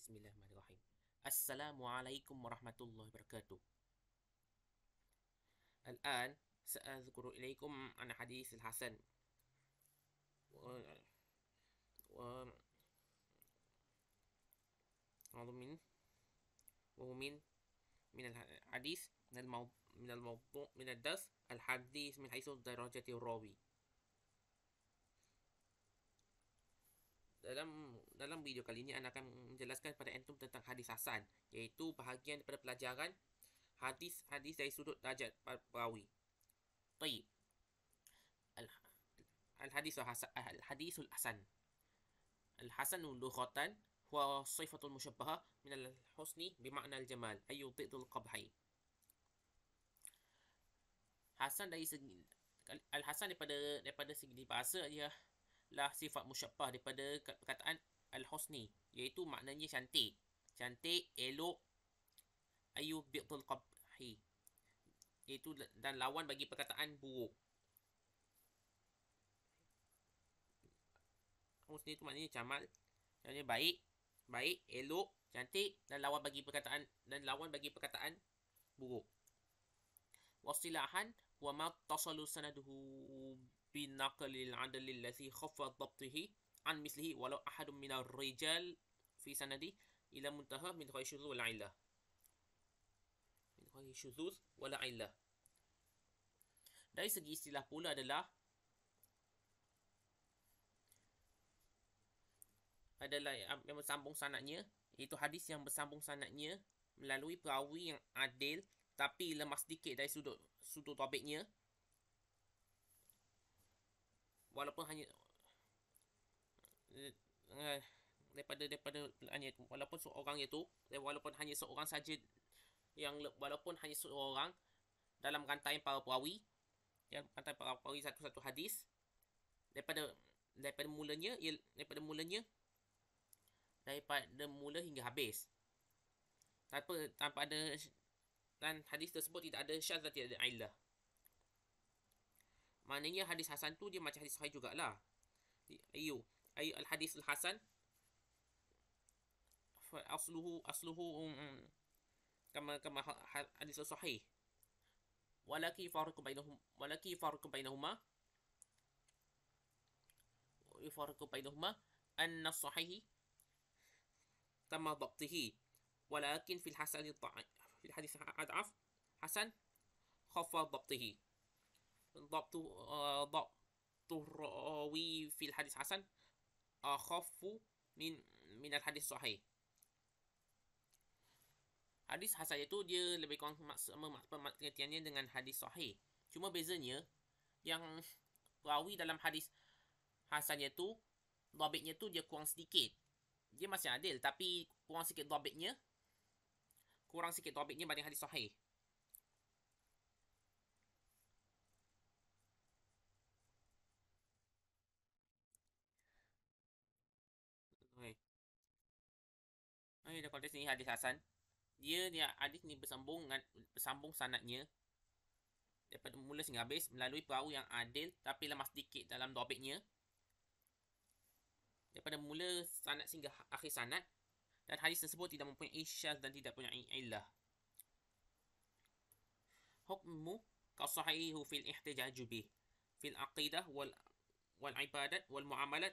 Bismillahirrahmanirrahim. Assalamualaikum warahmatullahi wabarakatuh. الآن سأذكر إليكم عن حديث الحسن و... و... من وهو من الحديث من الموضوع من الدرس الحديث من حيث درجة الراوي. Dalam video kali ini Anda akan menjelaskan kepada antum tentang hadis hasan, iaitu bahagian daripada pelajaran hadis-hadis dari sudut darjat perawi. Baik. Al-hadisul hasan. Al-hasanu lughatan huwa sifatul musyabbahah min al-husni bima'na al-jamal ay yudhidul qabhi. Hasan dari segi al-hasan daripada segi bahasa dia lah sifat musyabbah daripada perkataan al-husni, iaitu maknanya cantik, elok, ayu bi'tul qabhi, iaitu dan lawan bagi perkataan buruk. Husni itu maknanya jamal, maknanya baik, elok, cantik, dan lawan bagi perkataan buruk. Wasilahan wa ma tasalu sanaduhu binaqlil adli allazi khaffa dhabtihi an mislihi walau ahadun minar rijal fi sanadi ila muntaha min ghairi syuzuz wala illah. Dari segi istilah pula adalah yang bersambung sanadnya, iaitu hadis yang bersambung sanadnya melalui perawi yang adil tapi lemah sedikit dari sudut thabitnya, walaupun hanya daripada walaupun hanya seorang saja, walaupun hanya seorang dalam rantai para perawi, satu hadis daripada mula hingga habis tanpa ada, dan hadis tersebut tidak ada syadz dan tidak ada illah. Maknanya hadis hasan tu dia macam hadis sahih jugalah. Ayu al-hadis al-hasan asluhu kama hadis sahih. Walaki farqu bainahuma anna sahih kama dhabtihi walakin fil hadis ad'af hasan khaffa dhabtihi. Dhabtu rawi fil hadis hasan akhaffu min al hadis sahih. Hadis hasan itu dia lebih kurang sama pengertiannya dengan hadis sahih. Cuma bezanya yang perawi dalam hadis hasannya tu dhabitnya tu dia kurang sedikit. Dia masih adil tapi kurang sikit dhabitnya banding hadis sahih. Dalam konteks ni hadis hasan, dia hadis ni bersambung sanadnya daripada mula hingga habis melalui perawi yang adil tapi lemah sedikit dalam dhabitnya, daripada mula sanad hingga akhir sanad, dan hadis tersebut tidak mempunyai syadz dan tidak mempunyai illah. Hukmu kasahihu fil ihtijaj bih fil aqidah wal ibadat wal muamalat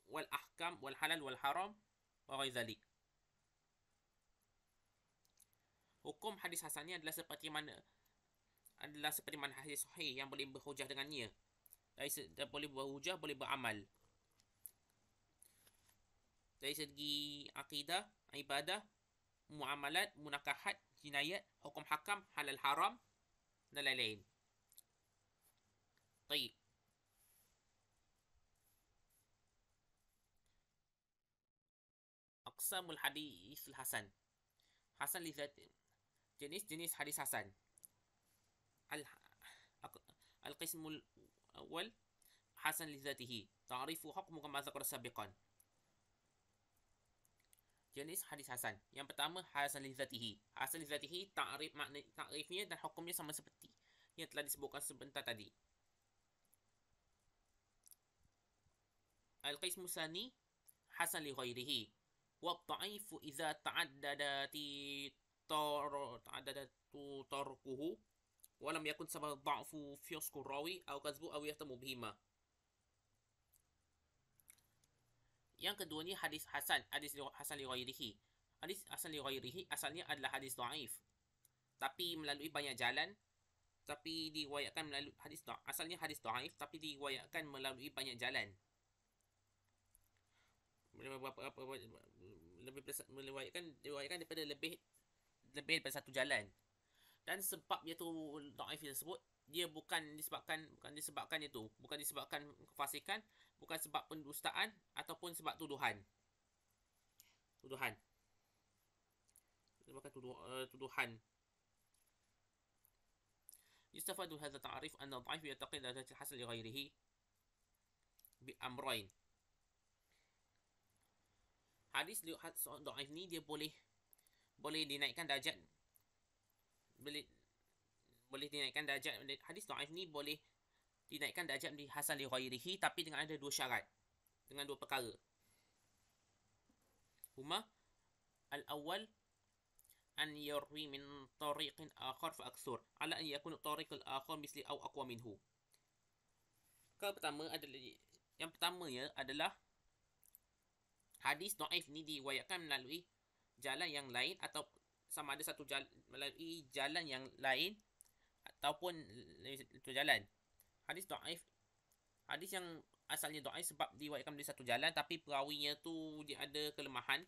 wal ahkam wal halal wal haram wa ghairi dhalik. Hukum hadis hasan ni adalah seperti mana hadis sahih yang boleh berhujah dengannya. Boleh berhujah, boleh beramal. Dari segi akidah, ibadah, muamalat, munakahat, jinayat, hukum hakam, halal haram dan lain-lain. Baik. Aqsamul hadis hasan. Hasan li zat, jenis hadis hasan. Al-qismul awal hasan li zatihi. Ta'rifu hukmu kama dzakara sabiqan. Jenis hadis hasan. Yang pertama hasan li zatihi. Hasan li zatihi ta'rifnya dan hukumnya sama seperti yang telah disebutkan sebentar tadi. Al-qismu tsani hasan li ghairihi. wa dha'ifu idza ta'addadatu tarkuhu wa lam yakun sabab dha'fu fisqur rawi aw kadzbu aw yahtamu bihima. Yang kedua ni hadis hasan, hadis hasan li ghairihi. Hadis hasan li ghairihi asalnya adalah hadis dhaif, tapi melalui banyak jalan, tapi diriwayatkan melalui asalnya hadis dhaif tapi diriwayatkan melalui banyak jalan. Diriwayatkan daripada lebih daripada satu jalan. Dan sebab dia tu dhaif tersebut, dia bukan disebabkan kefasikan, bukan sebab pendustaan ataupun sebab tuduhan. Disebabkan tuduhan. يستفاد هذا التعريف أن الضعيف يتقي درجة الحسن لغيره بأمرين. Hadis dhaif ni dia boleh dinaikkan darjat, boleh dinaikkan darjat. Hadis dhaif ni boleh dinaikkan darjat menjadi hasan li ghairihi, tapi dengan ada dua syarat, dengan dua perkara. Huma al-awwal an yarwi min tariqin akhar fa akthur ala an yakuna tariq al-akhar misli aw aqwa minhu. Yang pertamanya adalah hadis dhaif ni diriwayatkan melalui jalan yang lain, atau sama ada satu jalan, melalui jalan yang lain ataupun itu jalan. Hadis yang asalnya dhaif sebab diriwayatkan melalui satu jalan, tapi perawinya tu dia ada kelemahan,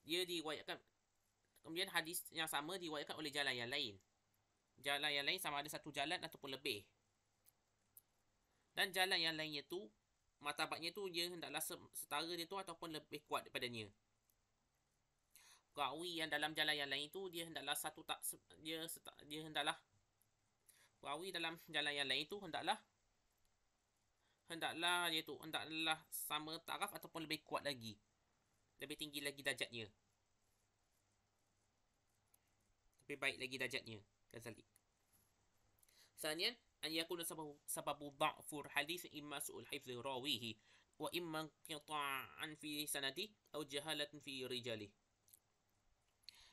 dia diriwayatkan, kemudian hadis yang sama diriwayatkan oleh jalan yang lain. Jalan yang lain sama ada satu jalan ataupun lebih. Dan jalan yang lainnya tu, martabatnya tu dia hendaklah setara dia tu ataupun lebih kuat daripadanya. Perawi yang dalam jalan yang lain tu dia hendaklah perawi dalam jalan yang lain tu hendaklah sama taraf ataupun lebih kuat lagi, lebih tinggi lagi darjatnya, lebih baik lagi darjatnya. Kazalik. Thaniyan an yakuna sababu dha'fur hadis imma su'ul hifdhi rawihi wa imma qita'an fi sanadi aw jahalatan fi rijali.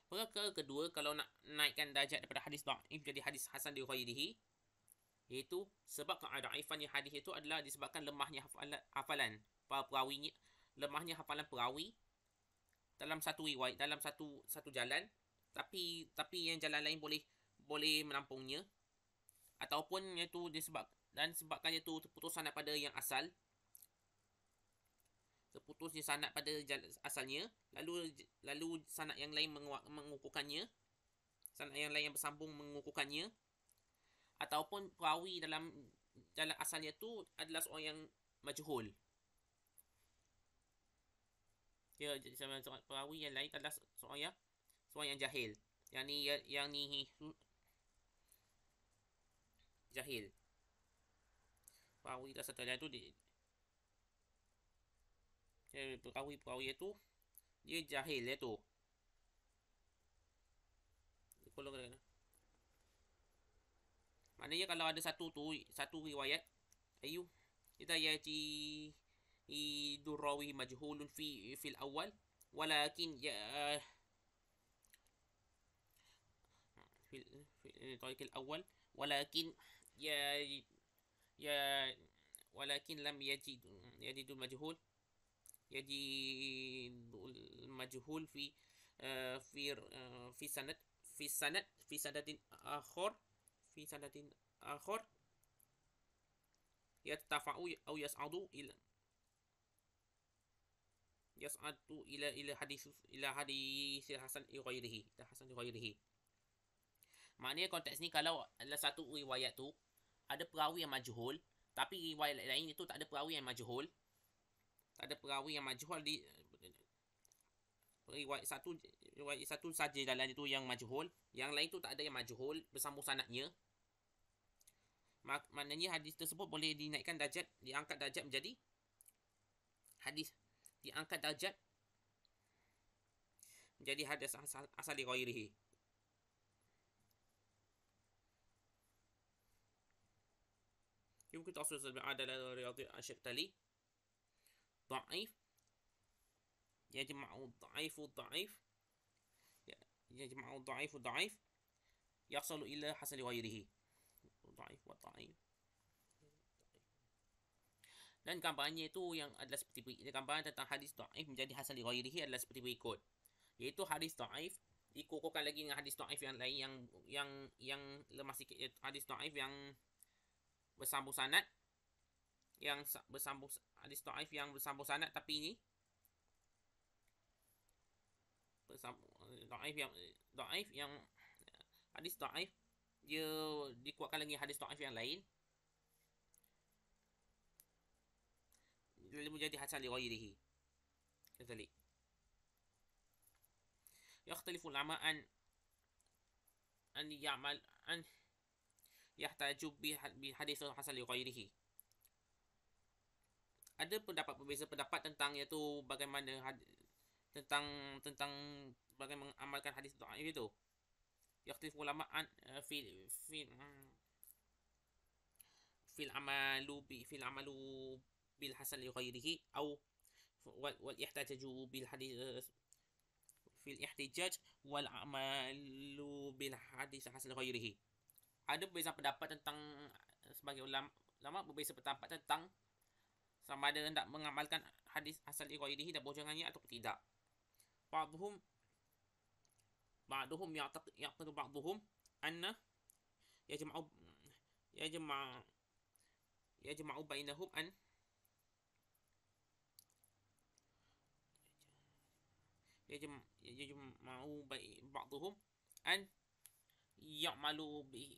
Perkara kedua, kalau nak naikkan darjat daripada hadis dhaif jadi hadis hasan li ghairihi, iaitu sebab keadaifannya hadis itu adalah disebabkan lemahnya hafalan para perawinya, lemahnya hafalan perawi dalam satu riwayat, dalam satu jalan, tapi yang jalan lain boleh menampungnya, ataupun iaitu sebabkan iaitu terputus sanad pada yang asal, terputusnya sanad pada asalnya, lalu sanad yang lain mengukuhkannya, sanad yang lain yang bersambung mengukuhkannya, ataupun perawi dalam jalan asalnya tu adalah seorang yang majhul. Dia perawi yang lain adalah seorang yang jahil. Yang ni jahil. Perawi dah satu lain tu perawi itu dia jahil itu. Maknanya kalau ada satu riwayat ayu kita yaji durawi majhulun fil awal walakin في الطريق الأول ولكن ولكن لم يجد المجهول في سند آخر يرتفع أو يصعد إلى حديث حسن لغيره. Maknanya konteks ni, kalau adalah satu riwayat tu ada perawi yang majhul, tapi riwayat lain itu tak ada perawi yang majhul, di riwayat satu saja dalam itu yang majhul, yang lain tu tak ada yang majhul bersambung sanadnya, maknanya hadis tersebut boleh dinaikkan darjat, diangkat darjat menjadi hadis asal li ghairihi. يمكن تأصل العدالة الرياضية الشيء التالي ضعيف yajma'u dha'ifu dha'if yajma'u dha'ifu dha'if yasalu ila hasan li ghairihi. Dhaif wa dha'if. Dan gambarannya itu yang adalah seperti gambaran tentang hadis dhaif menjadi hasan li ghairihi adalah seperti berikut. Iaitu hadis dhaif dikukuhkan lagi dengan hadis dhaif yang lain yang lemah sikit, iaitu hadis dhaif yang bersambung sanad, hadis dhaif yang bersambung sanad, tapi ini dhaif yang hadis dhaif dia dikuatkan lagi hadis dhaif yang lain lalu menjadi hasan li ghairihi. Kadzalik yakhtalifu ulama an ya'mal an yahtaju bi hadis hasan li ghairihi. Ada berbeza pendapat tentang iaitu bagaimana tentang bagaimana mengamalkan hadis dhaif itu. Yakhtalifu ulama an fil amalu bil hasan li ghairihi au wal ihtijaju bil hadis fil ihtijaj wal amalu bil hadis hasan li ghairihi. Ada berbeza pendapat tentang sebagai ulama berbeza pendapat tentang sama ada hendak mengamalkan hadis hasan li ghairihi dan bojongannya atau tidak. Ba'dhum ya'taqid ba'dhum anna yajma'u bainahum an yajma'u ba'dhum an ya'malu bihi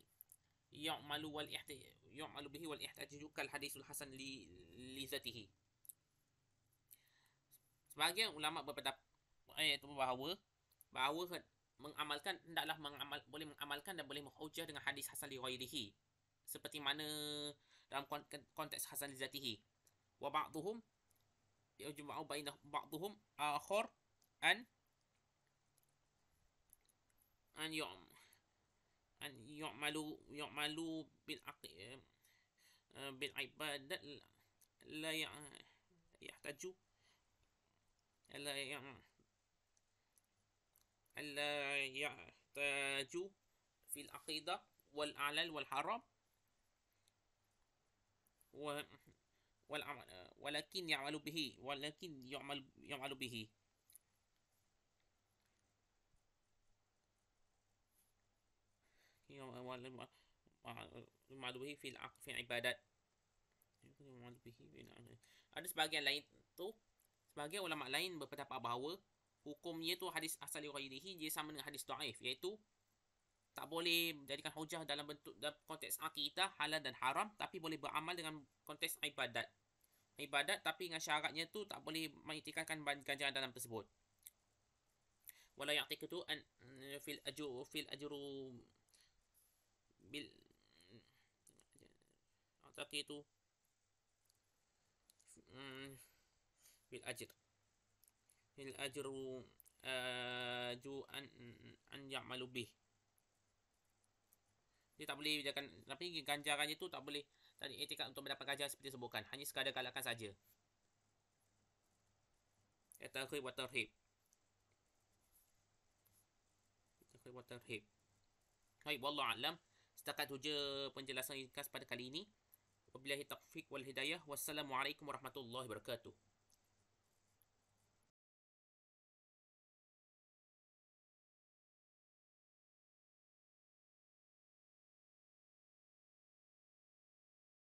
wal ihtijaju kal hadisul hasan li zatihi. Sebahagian ulama berpendapat bahawa mengamalkan hendaklah boleh mengamalkan dan boleh menghujah dengan hadis hasan li ghairihi seperti mana dalam konteks hasan li zatihi. Wa ba'dhum yajma'u bainahum ba'dhum akhar an yu'malu bil ibadat la yahtaju fil aqidah wal a'lal wal haram walakin ya'malu bihi fil ibadat. Ada sebahagian lain tu, sebahagian ulama lain berpendapat bahawa hukumnya tu hadis asal li ghairihi dia sama dengan hadis dhaif, iaitu tak boleh menjadikan hujah dalam konteks akidah halal dan haram, tapi boleh beramal dengan konteks ibadat tapi dengan syaratnya tu tak boleh mengiktirafkan ganjaran dalam tersebut. Wala ya'tiqidu an fil ajru bil taqitu fil ajru an ya'malu bih. Dia tak boleh jadikan, tapi ganjarannya tu tak boleh tadi etikat untuk mendapat ganjaran seperti disebutkan, hanya sekadar galakkan saja. Tarhib wa tarhib. Baik, wallahu a'lam. Setakat tu je penjelasan ringkas pada kali ini. Wabillahi taufiq wal hidayah. Wassalamualaikum warahmatullahi wabarakatuh.